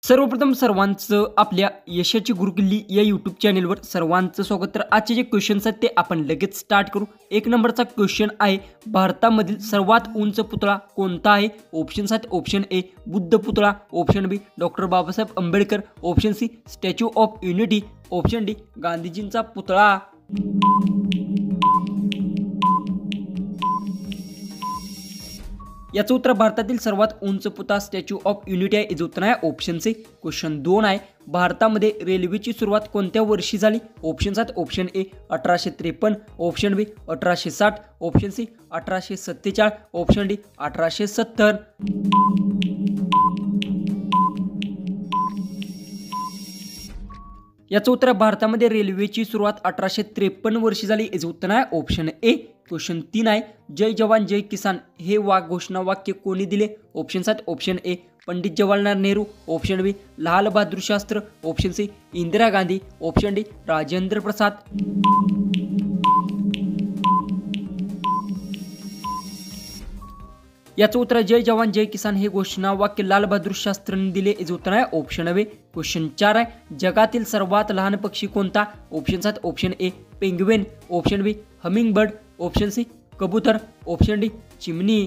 सर्वप्रथम सर्वांचं आपल्या यशाची गुरुकिल्ली या यूट्यूब चॅनेलवर सर्वांचं स्वागत। तर आजचे जे क्वेश्चन्स आहेत ते आपण लगेच स्टार्ट करू। एक नंबरचा क्वेश्चन आहे, भारतामधील सर्वात उंच पुतळा कोणता आहे? ऑप्शन्स आहेत, ऑप्शन ए बुद्ध पुतळा, option B doctor Babasaheb Ambedkar, option C statue of unity, option D गांधीजींचा पुतळा। याचं उत्तर भारतातील सर्वात उंच पुतळा स्टॅच्यू ऑफ युनिटी आहे। याचं उत्तर आहे ऑप्शन सी। क्वेश्चन 2 आहे, भारतामध्ये रेल्वेची सुरुवात कोणत्या वर्षी झाली? ऑप्शन्स आहेत, option A 1853, option B 1860, option C 1847, option D 1870। याचं उत्तर भारतामध्ये रेल्वेची सुरुवात 1853 वर्षी झाली। याचं उत्तर आहे ऑप्शन ए। क्वेश्चन 3 आहे, जय जवान जय किसान हे घोषणा वाक्य कोणी दिले? ऑप्शन्स आहेत, option A Pandit Jawaharlal Nehru, option B Lal Bahadur Shastri, option C Indira Gandhi, option D Rajendra Prasad. याचं उत्तर जय जवान जय किसान हे घोषणा वाक्य लाल बहादूर शास्त्रींनी दिले। याचं उत्तर आहे ऑप्शन बी। क्वेश्चन 4 आहे, जगातील सर्वात लहान पक्षी कोणता? ऑप्शन्स आहेत, option A penguin, option B humming bird, option C कबूतर, ऑप्शन डी चिमणी।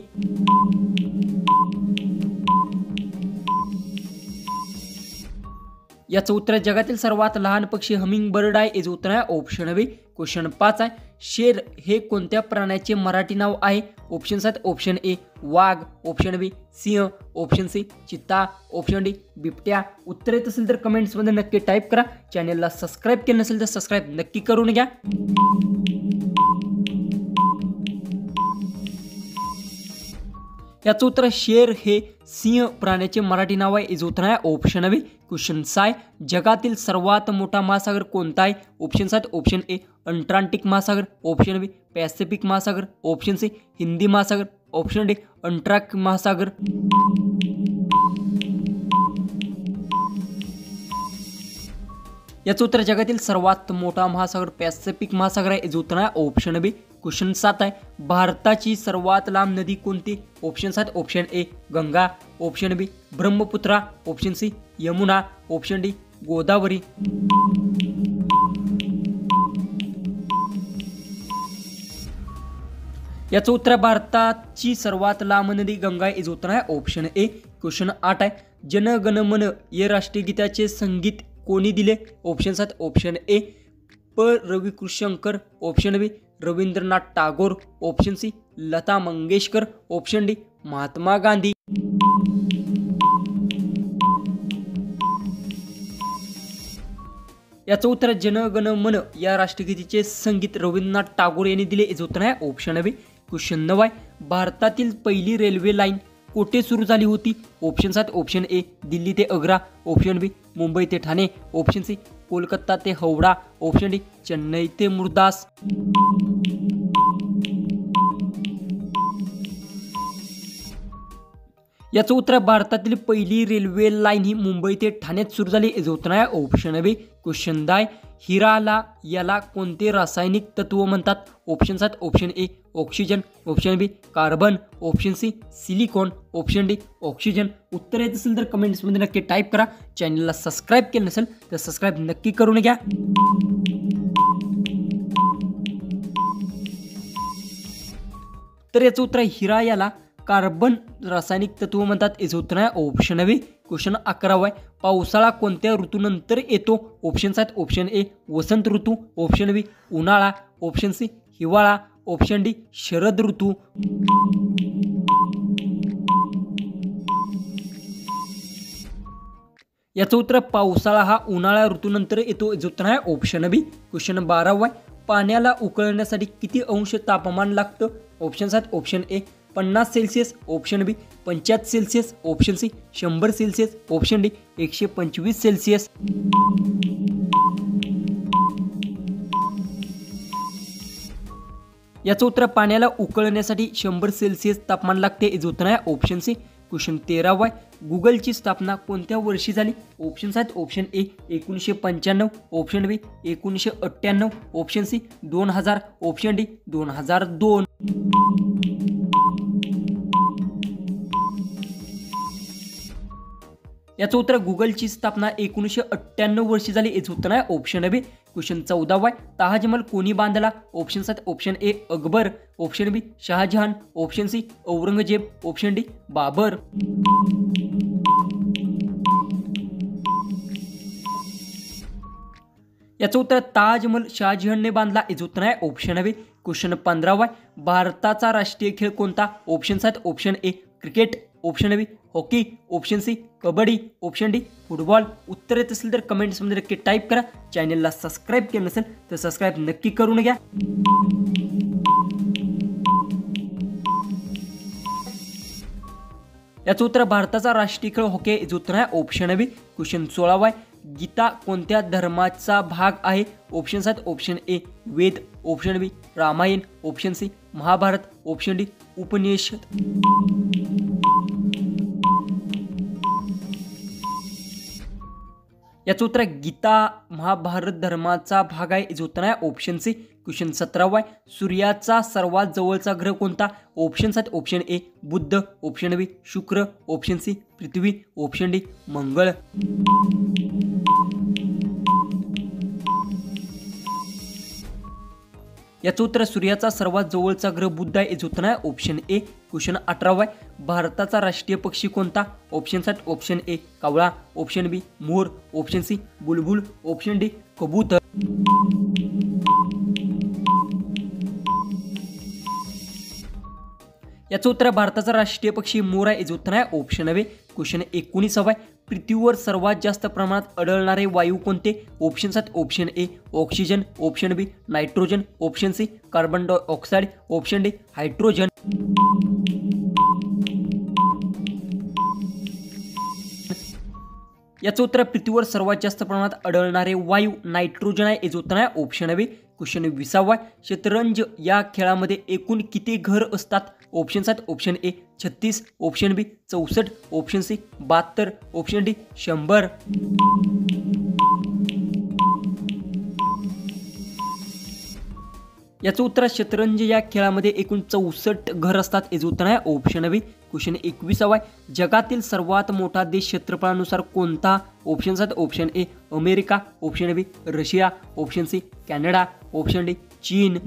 याचं उत्तर जगातील सर्वात लहान पक्षी हमिंग बर्ड आहे। याचं उत्तर आहे ऑप्शन बी। क्वेश्चन 5 आहे, शेर हे कोणत्या प्राण्याचे मराठी नाव आहे? ऑप्शन्स आहेत, ऑप्शन ए वाघ, ऑप्शन बी सिंह, ऑप्शन सी चित्ता, ऑप्शन डी बिबट्या। उत्तर येत असेल तर कमेंट्समध्ये नक्की टाईप करा। चॅनलला सबस्क्राईब केलं नसेल तर सबस्क्राईब नक्की करून घ्या। याचं उत्तर शेर हे सिंह प्राण्याचे मराठी नाव आहे। याचं उत्तर आहे ऑप्शन बी। क्वेश्चन 6, जगातील सर्वात मोठा महासागर कोणता आहे? ऑप्शन्स आहेत, ऑप्शन ए अंटार्क्टिक महासागर, ऑप्शन बी पॅसिफिक महासागर, ऑप्शन सी हिंदी महासागर, ऑप्शन डी अंटार्क्टिक महासागर। याचं उत्तर जगातील सर्वात मोठा महासागर पॅसिफिक महासागर आहे। याचं उत्तर आहे ऑप्शन बी। क्वेश्चन 7 आहे, भारताची सर्वात लांब नदी कोणती? ऑप्शन्स आहेत, option A Ganga, option B Brahmaputra, option C Yamuna, option D Godavari. याचं उत्तर भारताची सर्वात लांब नदी गंगा आहे। याचं उत्तर आहे ऑप्शन ए। क्वेश्चन 8 आहे, जन गण मन या राष्ट्रीय गीताचे संगीत कोणी दिले? ऑप्शन्स आहेत, option A P Ravishankar, option B Rabindranath Tagore, option C Lata Mangeshkar, option D Mahatma Gandhi. याचं उत्तर जन गण मन या राष्ट्रगीताचे संगीत रवींद्रनाथ टागोर यांनी दिले। याचं उत्तर आहे ऑप्शन बी। क्वेश्चन 9 आहे, भारतातील पहिली रेल्वे लाईन कोठे सुरू झाली होती? ऑप्शन्स आहेत, ऑप्शन ए दिल्ली ते आग्रा, ऑप्शन बी मुंबई ते ठाणे, ऑप्शन सी कोलकाता ते हावडा, ऑप्शन डी चेन्नई ते मुर्दास। याचं उत्तर भारतातील पहिली रेल्वे लाईन ही मुंबई ते ठाण्यात सुरू झाली। याचं उत्तर आहे ऑप्शन बी। क्वेश्चन 10, हिराला याला कोणते रासायनिक तत्व म्हणतात? ऑप्शन्स आहेत, option A oxygen, option B carbon, option C silicon, option D oxygen. उत्तर येत असेल तर कमेंट्समध्ये नक्की टाईप करा। चॅनलला सबस्क्राईब केलं नसेल तर सबस्क्राईब नक्की करून घ्या। तर याचं उत्तर हिरा याला कार्बन रासायनिक तत्व म्हणतात। याचं उत्तर आहे ऑप्शन बी। क्वेश्चन 11 आहे, पावसाळा कोणत्या ऋतूनंतर येतो? ऑप्शन्स आहेत, ऑप्शन ए वसंत ऋतू, ऑप्शन बी उन्हाळा, ऑप्शन सी हिवाळा, ऑप्शन डी शरद ऋतू। याचं उत्तर पावसाळा हा उन्हाळा ऋतूनंतर येतो। याचं उत्तर आहे ऑप्शन बी। क्वेश्चन 12 आहे, पाण्याला उकळण्यासाठी किती अंश तापमान लागतं? ऑप्शन्स आहेत, option A 50 Celsius, option B 85 Celsius, option C 100 Celsius, option D 125 Celsius. याचं उत्तर पाण्याला उकळण्यासाठी 100 सेल्सिअस तापमान लागते। याचं उत्तर आहे ऑप्शन सी। क्वेश्चन 13 आहे, गुगलची स्थापना कोणत्या वर्षी झाली? ऑप्शन्स आहेत, option A 1995, option B 1998, option C 2000, option D 2002। याचं उत्तर गुगलची स्थापना 1998 वर्षी झाली याचं उत्तर आहे ऑप्शन बी. क्वेश्चन 14 आहे. ताजमहल कोणी बांधला? Option 7 option A Akbar, option B Shahjahan, option C Aurangzeb, option D Babur. याचं उत्तर ताजमहल शहाजहानने बांधला याचं उत्तर आहे ऑप्शन बी. क्वेश्चन 15 आहे. भारताचा राष्ट्रीय खेळ कोणता? Option 7 option A cricket, option B hockey, option C kabaddi, option D football. उत्तर येत असेल तर कमेंट्समध्ये नक्की टाईप करा. चॅनलला सबस्क्राईब केलं नसेल तर सबस्क्राईब नक्की करून घ्या. याचं उत्तर भारताचा राष्ट्रीय खेळ हॉकी याचं उत्तर आहे ऑप्शन बी. क्वेश्चन 16 आहे. गीता कोणत्या धर्माचा भाग आहे? Option 7 option A Veda, option B Ramayana, option C Mahabharata, option D Upanishad. याचं उत्तर गीता महाभारत धर्माचा भाग आहे याचं उत्तर आहे ऑप्शन सी. क्वेश्चन 17 आहे. सूर्याचा सर्वात जवळचा ग्रह कोणता? ऑप्शन 7 ऑप्शन ए बुध, ऑप्शन बी शुक्र, ऑप्शन सी पृथ्वी, ऑप्शन डी मंगळ. याचं उत्तर सूर्याचा सर्वात जवळचा ग्रह बुध आहे याचं उत्तर आहे ऑप्शन ए. क्वेश्चन 18 आहे. भारताचा राष्ट्रीय पक्षी कोणता? ऑप्शन 7 ऑप्शन ए कावळा, ऑप्शन बी मोर, ऑप्शन सी बुलबुल, ऑप्शन डी कबूतर. याचं उत्तर भारताचा राष्ट्रीय पक्षी मोर आहे याचं उत्तर आहे ऑप्शन बी. क्वेश्चन 19 आहे. पृथ्वीवर सर्वात जास्त प्रमाणात आढळणारे वायू कोणते? Option 7 option A oxygen, option B nitrogen, option C carbon dioxide, option D hydrogen. याचं उत्तर पृथ्वीवर सर्वात जास्त प्रमाणात आढळणारे वायू नायट्रोजन आहे याचं उत्तर आहे ऑप्शन बी. क्वेश्चन 20 आहे. शतरंज या खेळामध्ये एकूण किती घर असतात? Option 7 option A 36, option B 64, option C 72, option D 100. याचं उत्तर शतरंज या खेळामध्ये एकूण 64 घर असतात याचं उत्तर आहे ऑप्शन बी. क्वेश्चन 21 आहे. जगातील सर्वात मोठा देश क्षेत्रफळानुसार कोणता? Option 7 option A America, option B Russia, option C Canada, option D चीन.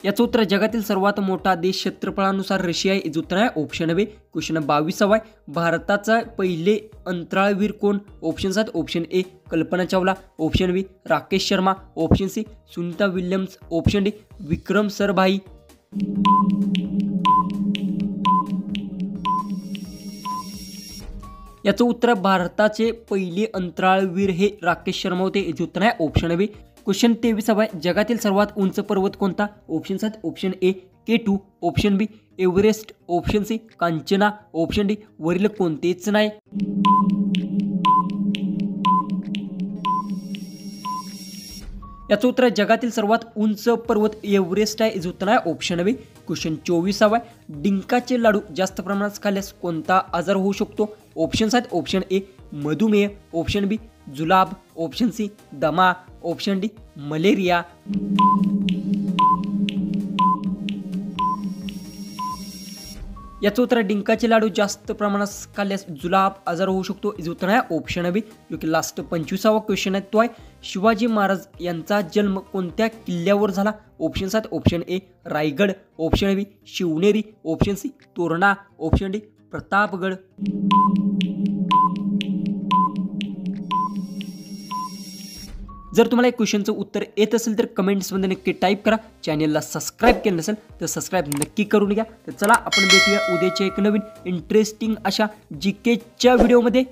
याचं उत्तर जगातील सर्वात मोठा देश क्षेत्रफळानुसार रशिया याचं उत्तर आहे ऑप्शन बी. क्वेश्चन 22 आहे. भारताचा पहिले अंतराळवीर कोण? Option 7 option A Kalpana Chawla, option B Rakesh Sharma, option C Sunita Williams, option D Vikram Sarabhai. याचं उत्तर भारताचे पहिले अंतराळवीर हे राकेश शर्मा होते याचे उत्तर आहे ऑप्शन बी. क्वेश्चन 23 आहे. जगातील सर्वात उंच पर्वत कोणता? Option 7 option A K2, option B Everest, option C कांचना, ऑप्शन डी वरील कोणतेच नाही. याचं उत्तर जगातील सर्वात उंच पर्वत एव्हरेस्ट आहे याचं उत्तर आहे ऑप्शन बी. क्वेश्चन 24 आहे. डिंकाचे लाडू जास्त प्रमाणात खाल्ल्यास कोणता आजार होऊ शकतो? ऑप्शन 7 ऑप्शन ए मधुमेह, ऑप्शन बी जुलाब, ऑप्शन सी दमा, ऑप्शन डी मलेरिया. याचं उत्तर डिंकाचे लाडू जास्त प्रमाणात खाल्ल्यास जुलाब आजार होऊ शकतो याचं उत्तर आहे ऑप्शन बी. जो की लास्ट 25वा क्वेश्चन आहे तो आहे शिवाजी महाराज यांचा जन्म कोणत्या किल्ल्यावर झाला? Option 7 option A Raigad, option B Shivneri, option C Torna, option D Pratapgad. जर तुम्हाला एक क्वेश्चनचं उत्तर येत असेल तर कमेंट्समध्ये नक्की टाईप करा. चॅनलला सबस्क्राईब केलं नसेल तर सबस्क्राईब नक्की करून घ्या. तर चला आपण भेटूया उद्याच्या एक नवीन इंटरेस्टिंग अशा जीकेच्या व्हिडिओमध्ये.